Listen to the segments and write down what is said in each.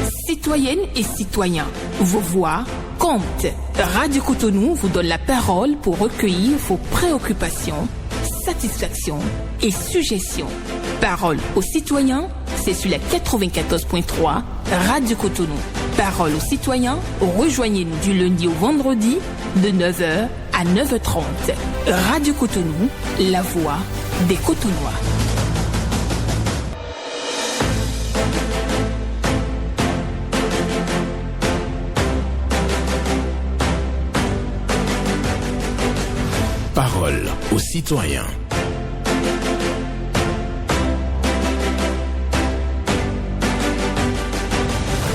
Citoyennes et citoyens, vos voix comptent. Radio Cotonou vous donne la parole pour recueillir vos préoccupations, satisfactions et suggestions. Parole aux citoyens, c'est sur la 94.3 Radio Cotonou. Parole aux citoyens, rejoignez-nous du lundi au vendredi de 9h à 9h30. Radio Cotonou, la voix des Cotonois. Parole aux citoyens.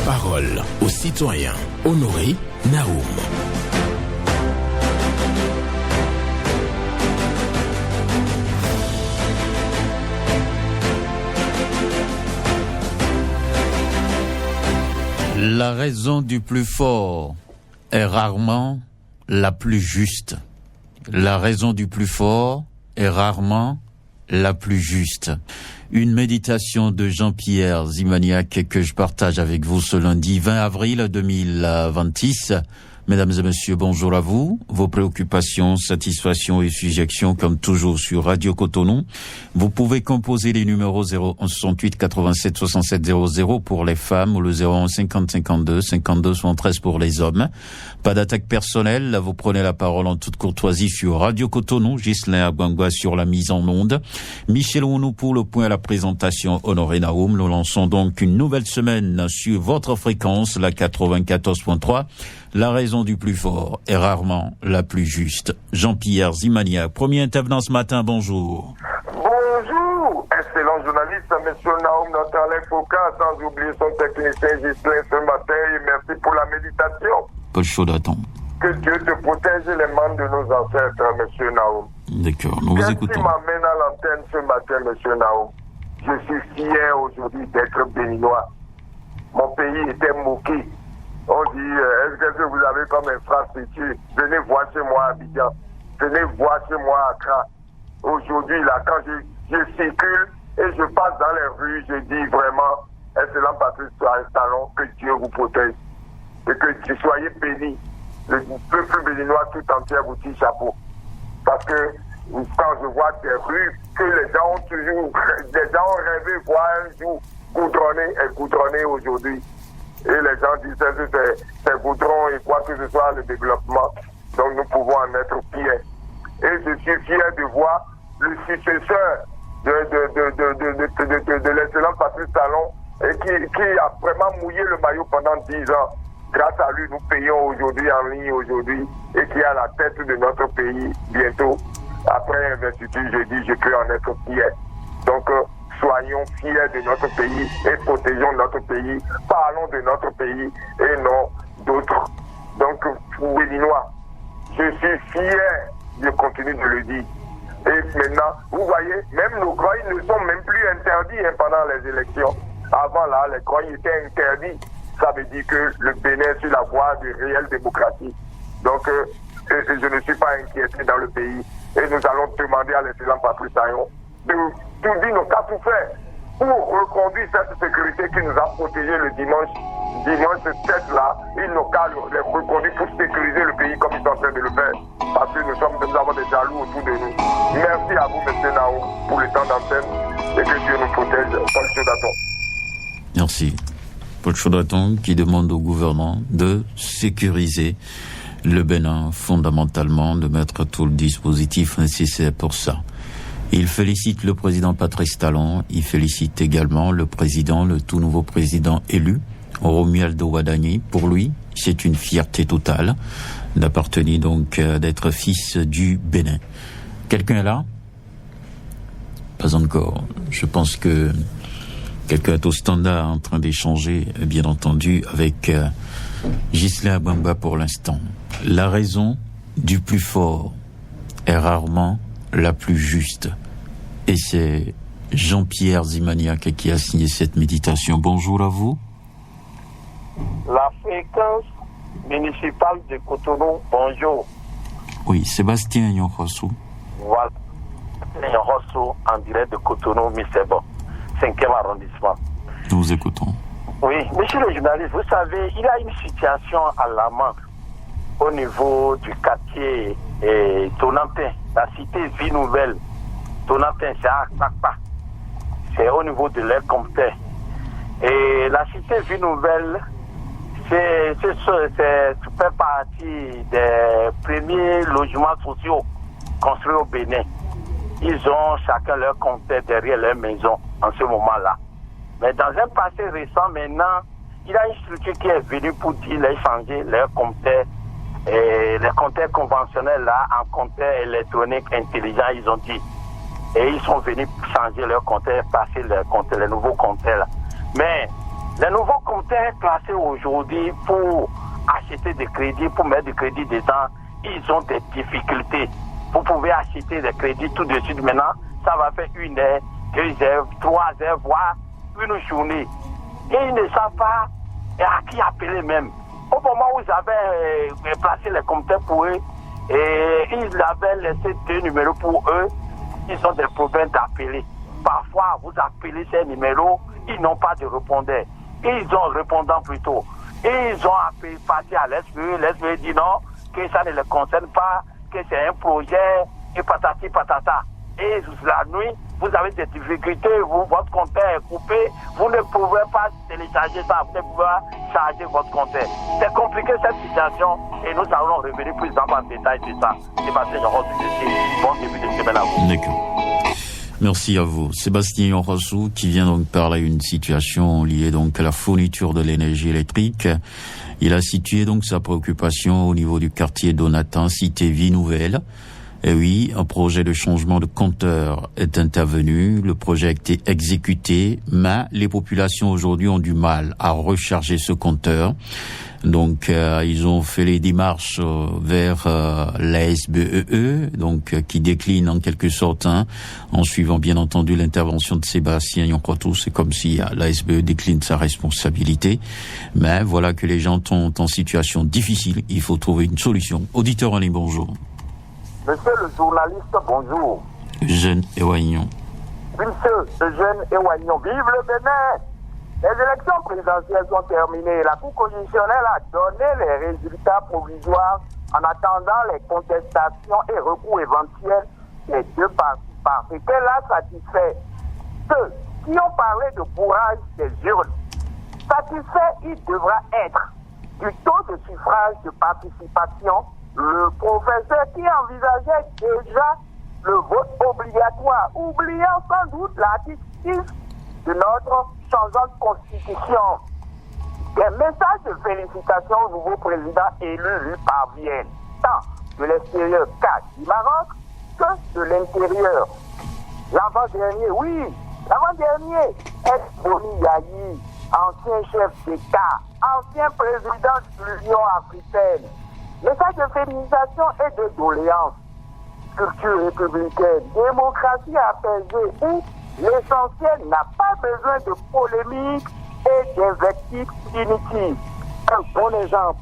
Parole aux citoyens. Honoré Naoum. La raison du plus fort est rarement la plus juste. La raison du plus fort est rarement la plus juste. Une méditation de Jean-Pierre Zimaniac que je partage avec vous ce lundi 20 avril 2026. Mesdames et messieurs, bonjour à vous. Vos préoccupations, satisfactions et suggestions comme toujours sur Radio Cotonou. Vous pouvez composer les numéros 01 68 87 67 00 pour les femmes ou le 01 50 52 52 73 pour les hommes. Pas d'attaque personnelle, vous prenez la parole en toute courtoisie sur Radio Cotonou. Ghislain Abangwa sur la mise en onde. Michel Ounou pour le point à la présentation. Honoré Naoum. Nous lançons donc une nouvelle semaine sur votre fréquence, la 94.3. La raison du plus fort est rarement la plus juste. Jean-Pierre Zimaniac, premier intervenant ce matin, bonjour. Bonjour, excellent journaliste, monsieur Naoum, notre Alain Foucault, sans oublier son technicien Ghislain ce matin, et merci pour la méditation. Paul Chaudaton. Que Dieu te protège les membres de nos ancêtres, monsieur Naoum. D'accord, nous vous écoutons. Qu'est-ce qui m'amène à l'antenne ce matin, monsieur Naoum? Je suis fier aujourd'hui d'être béninois. Mon pays était moqué. On dit, est-ce que vous avez comme infrastructure? Venez voir chez moi à Abidjan. Venez voir chez moi à Accra. Aujourd'hui, là, quand je circule et je passe dans les rues, je dis vraiment, excellent Patrice Talon, que Dieu vous protège. Et que soyez bénis. Le peuple béninois tout entier vous tire chapeau. Parce que quand je vois des rues que les gens ont rêvé voir un jour goudronner aujourd'hui. Et les gens disent que c'est goudron et quoi que ce soit le développement. Donc nous pouvons en être fiers. Et je suis fier de voir le successeur de l'excellent Patrice Talon et qui a vraiment mouillé le maillot pendant 10 ans. Grâce à lui, nous payons aujourd'hui en ligne aujourd'hui et qui est à la tête de notre pays bientôt. Après investiture, je dis, je peux en être fier. Donc, soyons fiers de notre pays et protégeons notre pays. Parlons de notre pays et non d'autres. Donc, Béninois, je suis fier, je continue de le dire. Et maintenant, vous voyez, même nos groins ne sont même plus interdits pendant les élections. Avant là, les groins étaient interdits. Ça veut dire que le Bénin est sur la voie de réelle démocratie. Donc, je ne suis pas inquiété dans le pays. Et nous allons demander à l'excellent Patrice Talon de tout dire, nous qu'à tout faire pour reconduire cette sécurité qui nous a protégés le dimanche 7 là. Il nous qu'à les reconduire pour sécuriser le pays comme ils sont en train de le faire. Parce que nous avons des jaloux autour de nous. Merci à vous, monsieur Naoum, pour le temps d'antenne et que Dieu nous protège. Paul Chaudaton. Merci. Paul Chaudaton qui demande au gouvernement de sécuriser le Bénin fondamentalement, de mettre tout le dispositif nécessaire pour ça. Il félicite le président Patrice Talon, il félicite également le tout nouveau président élu, Romualdo Wadani. Pour lui, c'est une fierté totale d'appartenir donc, d'être fils du Bénin. Quelqu'un est là? Pas encore. Je pense que quelqu'un est au standard en train d'échanger, bien entendu, avec Ghislain Abangwa pour l'instant. La raison du plus fort est rarement la plus juste. Et c'est Jean-Pierre Zimaniac qui a signé cette méditation. Bonjour à vous. La fréquence municipale de Cotonou, bonjour. Oui, Sébastien Nyonrosso. Voilà. Nyonrosso en direct de Cotonou, Missebo, 5e arrondissement. Nous vous écoutons. Oui, monsieur le journaliste, vous savez, il y a une situation alarmante au niveau du quartier Tonantin, la cité Vie Nouvelle. Tonantin, c'est à Akpakpa. C'est au niveau de l'air compté. Et la cité Vie Nouvelle, c'est fait partie des premiers logements sociaux construits au Bénin. Ils ont chacun leur compteur derrière leur maison en ce moment-là. Mais dans un passé récent maintenant, il y a une structure qui est venue pour dire les changer leur compteur, les compteurs conventionnels là en compteur électronique intelligent, ils ont dit. Et ils sont venus changer leur compteur, passer les nouveaux compteurs là. Mais les nouveaux compteurs classés aujourd'hui pour acheter des crédits, pour mettre du crédit dedans, ils ont des difficultés. Vous pouvez acheter des crédits tout de suite maintenant, ça va faire 1 heure, 2 heures, 3 heures, voire une journée. Et ils ne savent pas à qui appeler même. Au moment où ils avaient placé les compteurs pour eux, et ils avaient laissé 2 numéros pour eux, ils ont des problèmes d'appeler. Parfois, vous appelez ces numéros, ils n'ont pas de répondeur. Ils ont répondant plutôt. Et ils ont appelé, parti à l'SPE. L'SPE dit non, que ça ne les concerne pas, que c'est un projet, et patati patata. Et la nuit, vous avez des difficultés, votre compteur est coupé, vous ne pouvez pas télécharger ça, vous ne pouvez pas charger votre compteur. C'est compliqué cette situation et nous allons revenir plus en détail de ça. Sébastien Yorossou, bon début de semaine à vous. D'accord. Merci à vous. Sébastien Yorossou qui vient donc parler d'une situation liée donc à la fourniture de l'énergie électrique. Il a situé donc sa préoccupation au niveau du quartier Donatin, cité Vie Nouvelle. Et oui, un projet de changement de compteur est intervenu. Le projet a été exécuté, mais les populations aujourd'hui ont du mal à recharger ce compteur. Donc, ils ont fait les démarches vers la SBEE, donc qui décline en quelque sorte, en suivant bien entendu l'intervention de Sébastien Yorossou. C'est comme si la SBE décline sa responsabilité. Mais voilà que les gens sont en situation difficile. Il faut trouver une solution. Auditeur en ligne, bonjour. Monsieur le journaliste, bonjour. Jeune Ewaignon. Monsieur le jeune Ewaignon, vive le Bénin. Les élections présidentielles sont terminées. La Cour constitutionnelle a donné les résultats provisoires en attendant les contestations et recours éventuels des deux parties. Qu'elle a satisfait ceux qui ont parlé de bourrage des urnes. Satisfait, il devra être du taux de suffrage de participation. Le professeur qui envisageait déjà le vote obligatoire, oubliant sans doute l'article 6 de notre changeante constitution. Des messages de félicitations au nouveau président élu lui parviennent, tant de l'extérieur du Maroc que de l'intérieur. L'avant-dernier est Boni Yayi, ancien chef d'État, ancien président de l'Union africaine. Message de féminisation et de doléance. Culture républicaine, démocratie apaisée, où l'essentiel n'a pas besoin de polémiques et d'invectives inutiles. Un bon exemple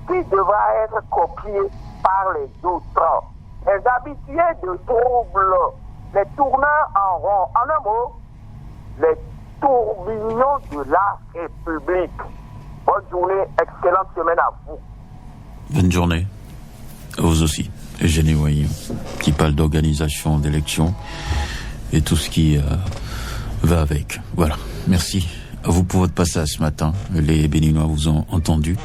qui devra être copié par les autres. Les habitués de troubles, les tourneurs en rond, en un mot, les tourbillons de la République. Bonne journée, excellente semaine à vous. Bonne journée. À vous aussi. Eugénie Ewaignon, qui parle d'organisation d'élections et tout ce qui va avec. Voilà. Merci à vous pour votre passage ce matin. Les Béninois vous ont entendu.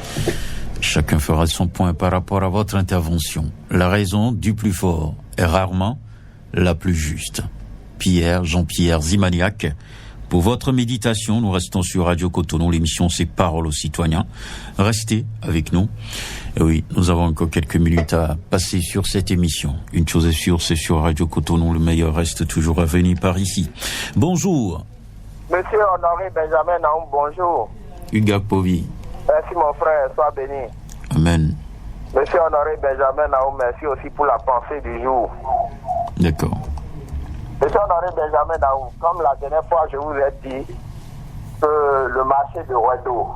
Chacun fera son point par rapport à votre intervention. La raison du plus fort est rarement la plus juste. Jean-Pierre Zimaniac. Pour votre méditation, nous restons sur Radio Cotonou. L'émission, c'est Parole aux citoyens. Restez avec nous. Et oui, nous avons encore quelques minutes à passer sur cette émission. Une chose est sûre, c'est sur Radio Cotonou. Le meilleur reste toujours à venir par ici. Bonjour. Monsieur Honoré Benjamin Naoum, bonjour. Hugues Povi. Merci mon frère, sois béni. Amen. Monsieur Honoré Benjamin Naoum, merci aussi pour la pensée du jour. D'accord. Monsieur Honoré Benjamin Naoum, comme la dernière fois je vous ai dit que le marché de Ouedo,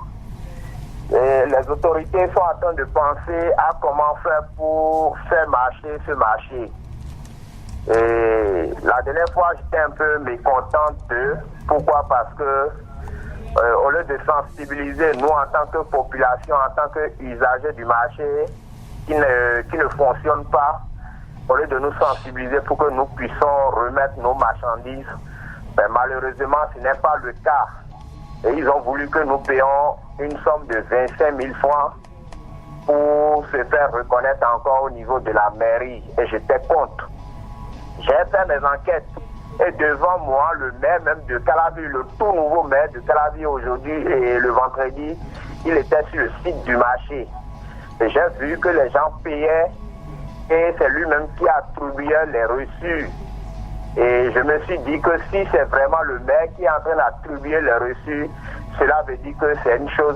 les autorités sont en train de penser à comment faire pour faire marcher ce marché. Et la dernière fois, j'étais un peu mécontent d'eux. Pourquoi? Parce que au lieu de sensibiliser, nous en tant que population, en tant qu'usagers du marché qui ne fonctionne pas, au lieu de nous sensibiliser pour que nous puissions remettre nos marchandises, ben malheureusement ce n'est pas le cas. Et ils ont voulu que nous payions une somme de 25 000 francs pour se faire reconnaître encore au niveau de la mairie. Et j'étais contre. J'ai fait mes enquêtes. Et devant moi, le maire même de Calavi, le tout nouveau maire de Calavi aujourd'hui et le vendredi, il était sur le site du marché. Et j'ai vu que les gens payaient et c'est lui-même qui attribuait les reçus. Et je me suis dit que si c'est vraiment le maire qui est en train d'attribuer les reçus, cela veut dire que c'est une chose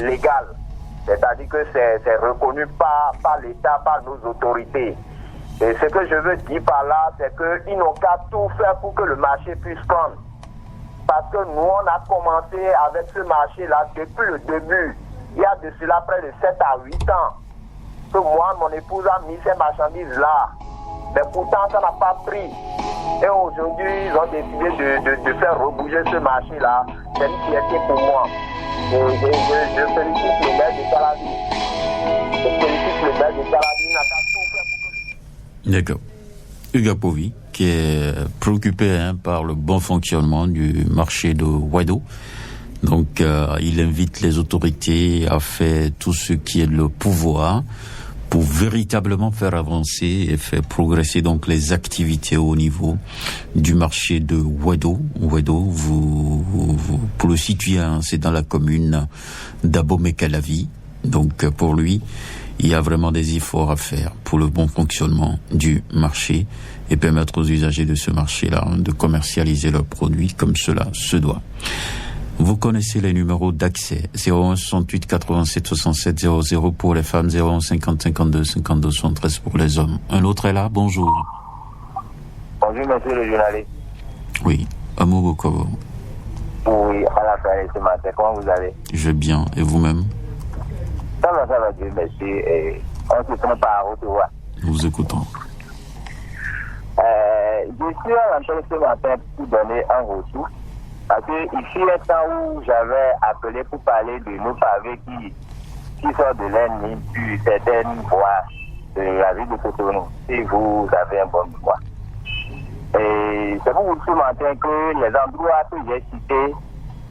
légale. C'est-à-dire que c'est reconnu par l'État, par nos autorités. Et ce que je veux dire par là, c'est qu'ils n'ont qu'à tout faire pour que le marché puisse prendre. Parce que nous, on a commencé avec ce marché-là depuis le début. Il y a de cela près de 7 à 8 ans. Que moi, mon épouse a mis ces marchandises-là. Mais pourtant, ça n'a pas pris. Et aujourd'hui, ils ont décidé de faire rebouger ce marché-là. C'est une fierté pour moi. Je félicite le maire de Calavi. Je félicite le maire de Calavi. Il n'a qu'à tout faire pour que... D'accord. Hugues Apovi, qui est préoccupé par le bon fonctionnement du marché de Ouaddaou. Donc, il invite les autorités à faire tout ce qui est le pouvoir pour véritablement faire avancer et faire progresser donc les activités au niveau du marché de Ouaddaou. Ouaddaou, pour le situer, c'est dans la commune d'Abomey-Calavi. Donc, pour lui, il y a vraiment des efforts à faire pour le bon fonctionnement du marché et permettre aux usagers de ce marché-là de commercialiser leurs produits comme cela se doit. Vous connaissez les numéros d'accès 01 68 87 67 00 pour les femmes, 01 50 52 52 73 pour les hommes. Un autre est là, bonjour. Bonjour monsieur le journaliste. Oui, Amo Bokovo. Oui, à la fin ce matin, comment vous allez? Je vais bien, et vous-même? Ça va, Dieu merci. Et on se trompe pas à recevoir. Nous vous écoutons. Je suis à l'antenne ce matin pour donner un retour. Parce que ici, le temps où j'avais appelé pour parler de nos pavés qui sortent de l'ennemi, puis certaines voies de la ville de Cotonou, si vous avez un bon mémoire. Et c'est pour vous ce matin que les endroits que j'ai cités,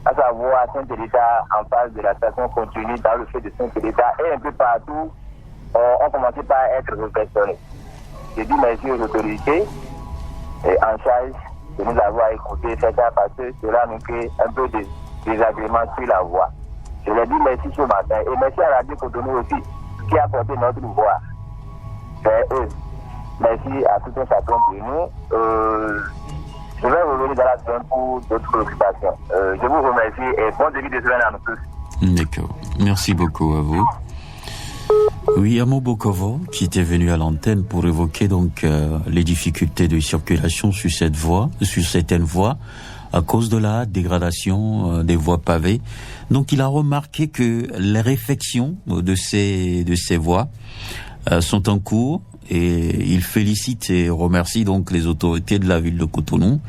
à savoir Saint-Élita, en face de la station continue dans le feu de Saint-Élita, et un peu partout, ont commencé par être réfectionnés. Je dis merci aux autorités en charge de nous avoir écouté, c'est ça parce que cela nous crée un peu de désagrément sur la voie. Je leur dis merci ce matin et merci à la Radio Cotonou aussi qui a porté notre voix. C'est eux. Merci à tout un chacun de nous. Je vais revenir dans la semaine pour d'autres préoccupations. Je vous remercie et bon début de semaine à nous tous. D'accord. Merci beaucoup à vous. Oui, Amo Bokovo, qui était venu à l'antenne pour évoquer donc les difficultés de circulation sur cette voie, sur certaines voies, à cause de la dégradation des voies pavées. Donc, il a remarqué que les réfections de ces voies sont en cours et il félicite et remercie donc les autorités de la ville de Cotonou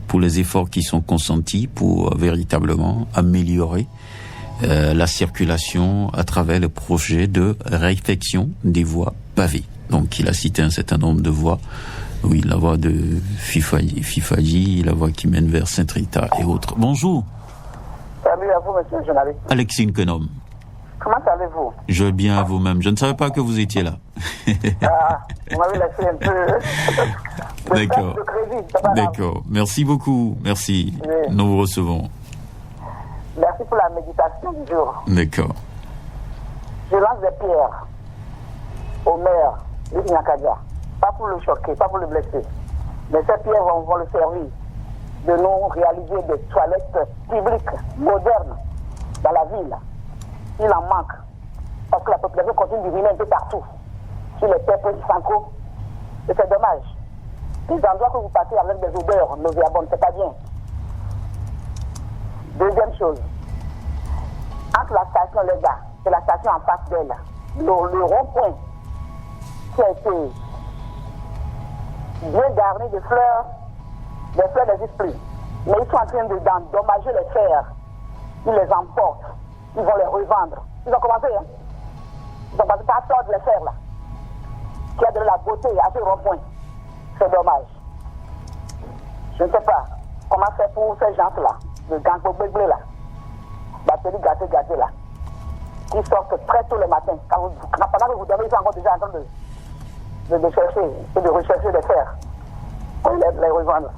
pour les efforts qui sont consentis pour véritablement améliorer la circulation à travers le projet de réfection des voies pavées. Donc, il a cité un certain nombre de voies. Oui, la voie de Fifadji, la voie qui mène vers Saint-Rita et autres. Bonjour. Salut à vous, monsieur le journaliste. Alexine Kenom. Comment allez-vous? Je vais bien à vous-même. Je ne savais pas que vous étiez là. Vous m'avez laissé un peu... D'accord. D'accord. Merci beaucoup. Merci. Oui. Nous vous recevons. Merci pour la méditation du jour. D'accord. Je lance des pierres au maire de Nyakadia. Pas pour le choquer, pas pour le blesser. Mais ces pierres vont le servir de nous réaliser des toilettes publiques modernes dans la ville. Il en manque. Parce que la population continue de venir un peu partout. Sur les peuples Sanko. Et c'est dommage. Les endroits que vous passez avec des odeurs nauséabondes, c'est pas bien. Deuxième chose, entre la station Lega et la station en face d'elle, le rond-point qui a été bien garni de fleurs, des fleurs des esprits. Mais ils sont en train d'endommager les fers. Ils les emportent. Ils vont les revendre. Ils ont commencé, hein. Ils ont commencé par tordre les fers, là. Qui a donné la beauté à ce rond-point. C'est dommage. Je ne sais pas comment faire pour ces gens-là, le gang Béglé, là. Batterie gâtée, là. Qui sortent très tôt le matin. Pendant que vous dormez, ils sont encore déjà en train de chercher et de rechercher des fers. Pour les revendre.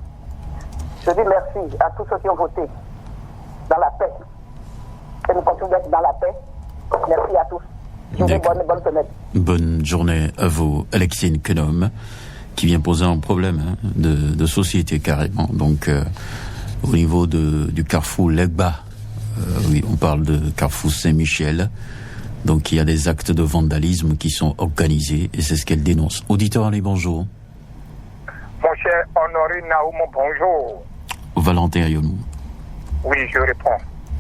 Je dis merci à tous ceux qui ont voté dans la paix. Et nous continuons d'être dans la paix. Merci à tous. Je vous dis bonne semaine. Bonne journée à vous, Alexine Kenom, qui vient poser un problème de société carrément. Donc, au niveau du carrefour Legba, oui, on parle de carrefour Saint-Michel. Donc, il y a des actes de vandalisme qui sont organisés et c'est ce qu'elle dénonce. Auditeur, allez, bonjour. Mon cher Honoré Naoum, bonjour. Valentin Ayonou. Oui, je réponds.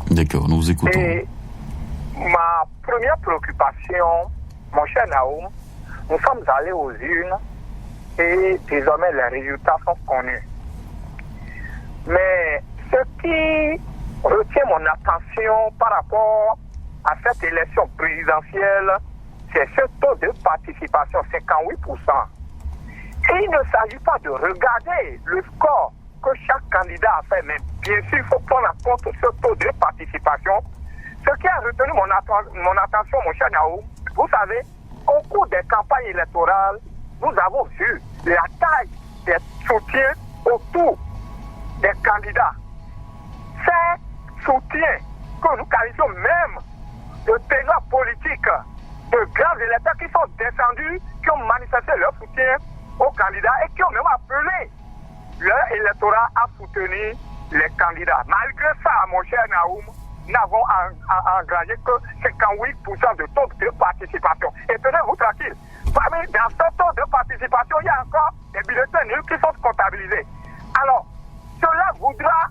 D'accord, nous vous écoutons. Et ma première préoccupation, mon cher Naoum, nous sommes allés aux urnes et désormais les résultats sont connus. Mais ce qui retient mon attention par rapport à cette élection présidentielle, c'est ce taux de participation, 58%. Et il ne s'agit pas de regarder le score que chaque candidat a fait, mais bien sûr, il faut prendre en compte ce taux de participation. Ce qui a retenu mon attention, mon cher Naoum, vous savez, au cours des campagnes électorales, nous avons vu la taille des soutiens autour des candidats. Ces soutiens que nous qualifions même de ténors politiques, de grands électeurs qui sont descendus, qui ont manifesté leur soutien aux candidats et qui ont même appelé leur électorat à soutenir les candidats. Malgré ça, mon cher Naoum, nous n'avons engrangé que 58% de taux de participation. Et tenez-vous tranquille, dans ce taux de participation, il y a encore des bulletins nuls qui sont comptabilisés. Alors, cela voudra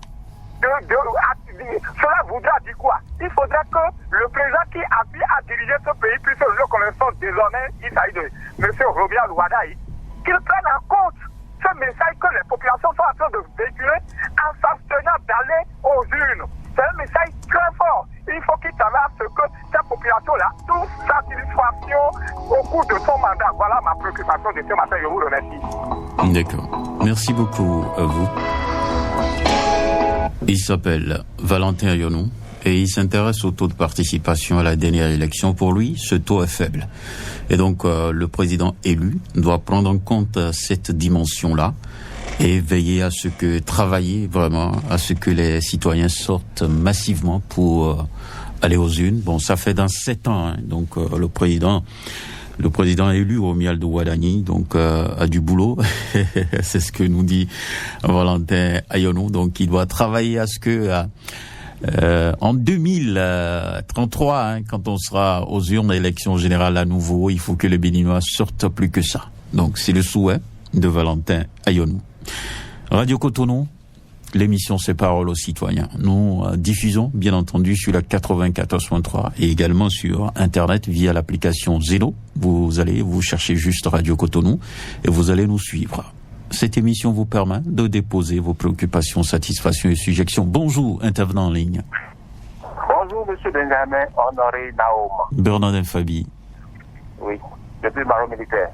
dire quoi? Il faudra que le président qui appuie à diriger ce pays, puisque nous le connaissons désormais, il s'agit de M. Robert Louadaï, qu'il prenne en compte ce message que les populations sont en train de véhiculer en s'abstenant d'aller aux urnes. C'est un message très fort. Il faut qu'il travaille à ce que cette population-là trouve satisfaction au cours de son mandat. Voilà ma préoccupation de ce matin. Je vous remercie. D'accord. Merci beaucoup à vous. Il s'appelle Valentin Ayonou et il s'intéresse au taux de participation à la dernière élection. Pour lui, ce taux est faible. Et donc, le président élu doit prendre en compte cette dimension-là et veiller à ce que, travailler vraiment à ce que les citoyens sortent massivement pour aller aux urnes. Bon, ça fait dans 7 ans, hein, donc le président élu, Romuald Wadani, donc a du boulot. C'est ce que nous dit Valentin Ayonou. Donc, il doit travailler à ce que en 2033, hein, quand on sera aux urnes d'élection générale à nouveau, il faut que les Béninois sortent plus que ça. Donc, c'est le souhait de Valentin Ayonou. Radio Cotonou, l'émission C'est Parole aux citoyens. Nous diffusons, bien entendu, sur la 94.3 et également sur Internet via l'application Zeno. Vous cherchez juste Radio Cotonou et vous allez nous suivre. Cette émission vous permet de déposer vos préoccupations, satisfactions et suggestions. Bonjour, intervenant en ligne. Bonjour, monsieur Benjamin Honoré Naoum. Bernardin Fabi. Oui, depuis Maro Militaire.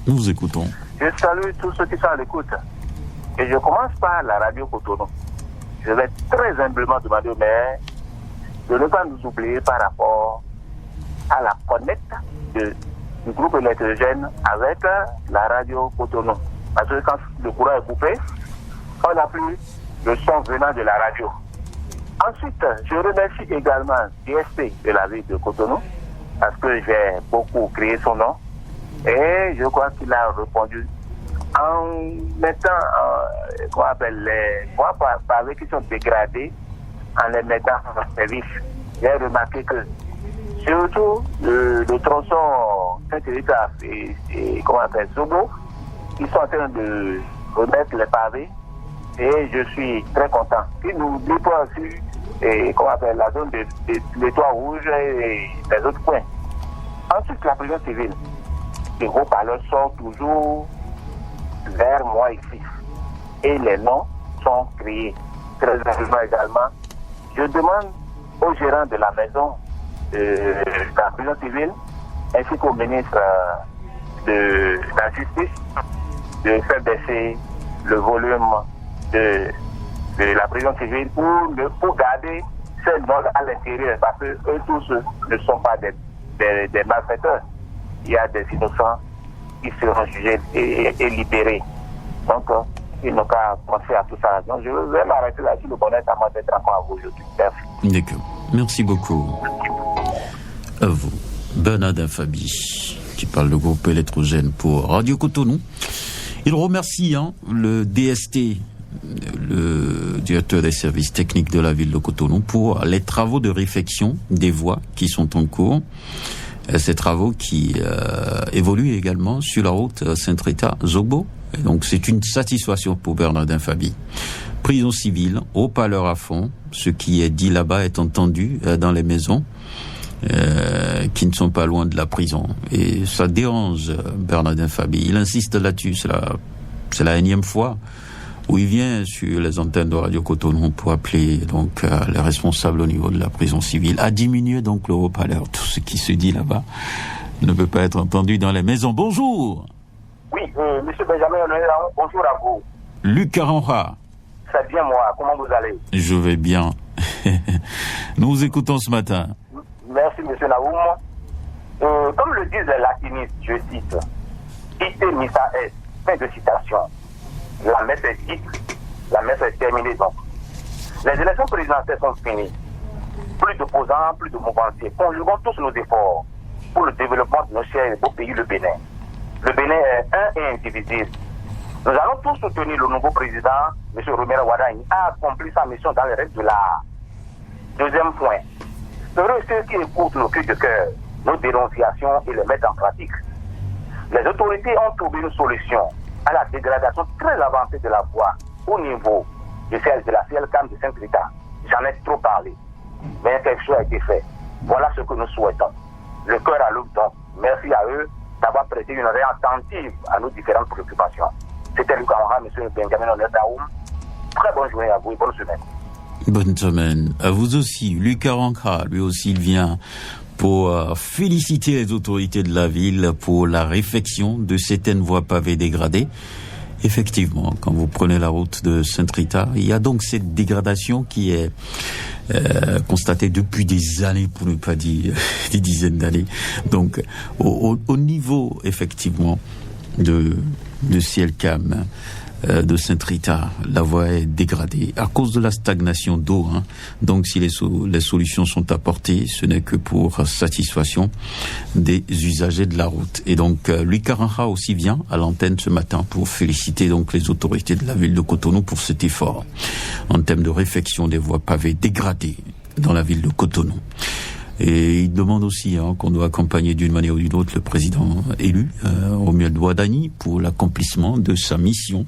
Nous vous écoutons. Je salue tous ceux qui sont à l'écoute. Et je commence par la radio Cotonou. Je vais très humblement demander au maire de ne pas nous oublier par rapport à la connecte du groupe électrogène avec la radio Cotonou. Parce que quand le courant est coupé, on n'a plus le son venant de la radio. Ensuite, je remercie également DSP de la ville de Cotonou, parce que j'ai beaucoup crié son nom, et je crois qu'il a répondu en mettant, les voies pavées qui sont dégradées, en les mettant en service. J'ai remarqué que, surtout, le tronçon Saint-Hérita et Sobo, ils sont en train de remettre les pavés et je suis très content. Ils n'oublient pas aussi la zone des toits rouges et les autres points. Ensuite, la prison civile. Les gros parleurs sortent toujours vers moi ici. Et les noms sont créés. très humblement également, je demande aux gérants de la maison de la prison civile ainsi qu'au ministre de la Justice de faire baisser le volume de la prison civile pour garder ces normes à l'intérieur, parce que eux tous ne sont pas des malfaiteurs. Il y a des innocents qui seront jugés et libérés. Donc, ils n'ont qu'à penser à tout ça. Donc, je vais m'arrêter là-dessus. Le bonheur est à moi d'être encore à vous aujourd'hui. Merci. D'accord. Merci beaucoup. À vous. Bernardin Fabi, qui parle du groupe électrogène pour Radio Cotonou. Il remercie le DST, le directeur des services techniques de la ville de Cotonou, pour les travaux de réfection des voies qui sont en cours. Ces travaux qui évoluent également sur la route Saint-Rita-Zogbo. Et donc c'est une satisfaction pour Bernardin Fabi. Prison civile, haut-parleur à fond, ce qui est dit là-bas est entendu dans les maisons qui ne sont pas loin de la prison. Et ça dérange Bernardin Fabi. Il insiste là-dessus, c'est la énième fois où il vient sur les antennes de Radio Cotonou pour appeler donc les responsables au niveau de la prison civile à diminuer donc le haut-parleur. Tout ce qui se dit là-bas ne peut pas être entendu dans les maisons. Bonjour. Oui, monsieur Benjamin, bonjour à vous. Luc Caranra. C'est bien moi, comment vous allez? Je vais bien. Nous vous écoutons ce matin. Merci, monsieur Naoum. Comme le disent les latinistes, je cite, ite missa est, fin de citation. La messe est dite, la messe est terminée donc. Les élections présidentielles sont finies. Plus d'opposants, plus de mouvanciers. Conjuguons tous nos efforts pour le développement de notre cher et beau pays, le Bénin. Le Bénin est un et indivisible. Nous allons tous soutenir le nouveau président, M. Romero Wardani, a accompli sa mission dans les règles de l'art. Deuxième point, heureux ceux qui écoutent nos cris de cœur, nos dénonciations et les mettent en pratique. Les autorités ont trouvé une solution à la dégradation très avancée de la voie au niveau de la CLCAM de Saint-Rita. J'en ai trop parlé, mais quelque chose a été fait. Voilà ce que nous souhaitons. Le cœur à l'eau donc. Merci à eux d'avoir prêté une oreille attentive à nos différentes préoccupations. C'était Luc Caranra, M. Benjamin Onetaoum. Très bonne journée à vous et bonne semaine. Bonne semaine. À vous aussi. Luc Caranra, lui aussi, il vient pour féliciter les autorités de la ville pour la réfection de certaines voies pavées dégradées. Effectivement, quand vous prenez la route de Saint-Rita, il y a donc cette dégradation qui est constatée depuis des années, pour ne pas dire des dizaines d'années. Donc, au niveau, effectivement, de CLCAM, de Saint-Rita, la voie est dégradée à cause de la stagnation d'eau. Donc, si les solutions sont apportées, ce n'est que pour satisfaction des usagers de la route. Et donc, Luc Caranra aussi vient à l'antenne ce matin pour féliciter donc les autorités de la ville de Cotonou pour cet effort en termes de réfection des voies pavées dégradées dans la ville de Cotonou. Et il demande aussi qu'on doit accompagner d'une manière ou d'une autre le président élu, Romero Wardani, pour l'accomplissement de sa mission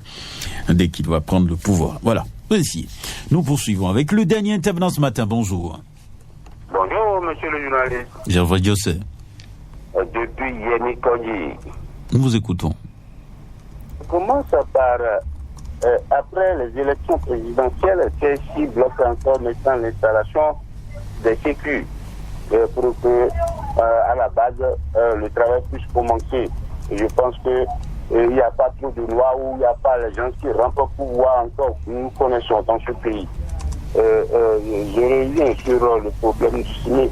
dès qu'il va prendre le pouvoir. Voilà. Ainsi, nous poursuivons avec le dernier intervenant ce matin. Bonjour. Bonjour, monsieur le journaliste. Gervais Diosset. Depuis Yémi-Kodji. Nous vous écoutons. Commence par, après les élections présidentielles, celle-ci bloque encore maintenant l'installation des sécu. Pour que, à la base, le travail puisse commencer. Et je pense que il n'y a pas trop de lois où il n'y a pas les gens qui rentrent pour voir encore que nous connaissons dans ce pays. Je reviens sur le problème du ciné.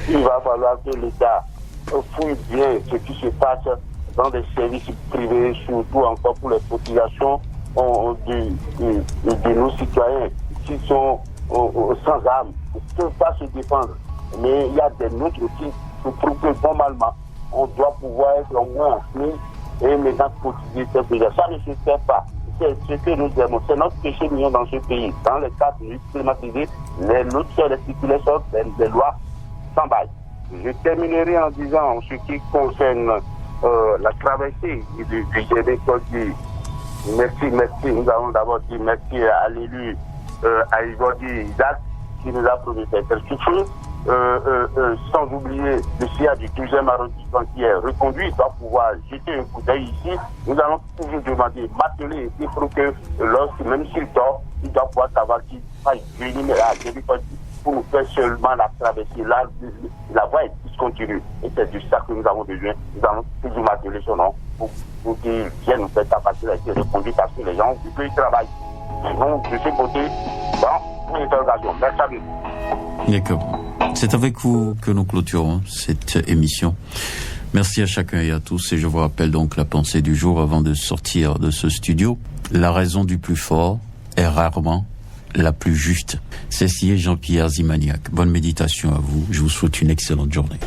Il va falloir que l'État fouille bien ce qui se passe dans des services privés, surtout encore pour les populations de nos citoyens qui sont sans armes, qui ne peuvent pas se défendre. Mais il y a des nôtres qui se trouvent que normalement, on doit pouvoir être au moins assis et maintenant cotiser ces pays. Ça ne se fait pas. C'est ce que nous aimons. C'est notre péché mignon dans ce pays. Dans le cadre du climatisé, les nôtres sont les stipulations des lois sans bail. Je terminerai en disant, en ce qui concerne la traversée du Yémi-Kodji. Merci. Nous avons d'abord dit merci à l'élu à Ivodi Isaac qui nous a promis cette certitude. sans oublier le CIA du 12e arrondissement qui est reconduit, doit pouvoir jeter un coup d'œil ici. Nous allons toujours demander, marteler, pour que même s'il dort, il doit pouvoir savoir qu'il va venir à pour nous faire seulement la traversée. Là, la voie est discontinue. Et c'est de ça que nous avons besoin. Nous allons toujours marteler son nom pour qu'il vienne nous faire capacité de reconduire parce que les gens du pays travaillent. Donc, de ce côté, une interrogation. Merci à vous. D'accord. C'est avec vous que nous clôturons cette émission. Merci à chacun et à tous. Et je vous rappelle donc la pensée du jour avant de sortir de ce studio. La raison du plus fort est rarement la plus juste. C'est Jean-Pierre Zimaniac. Bonne méditation à vous. Je vous souhaite une excellente journée.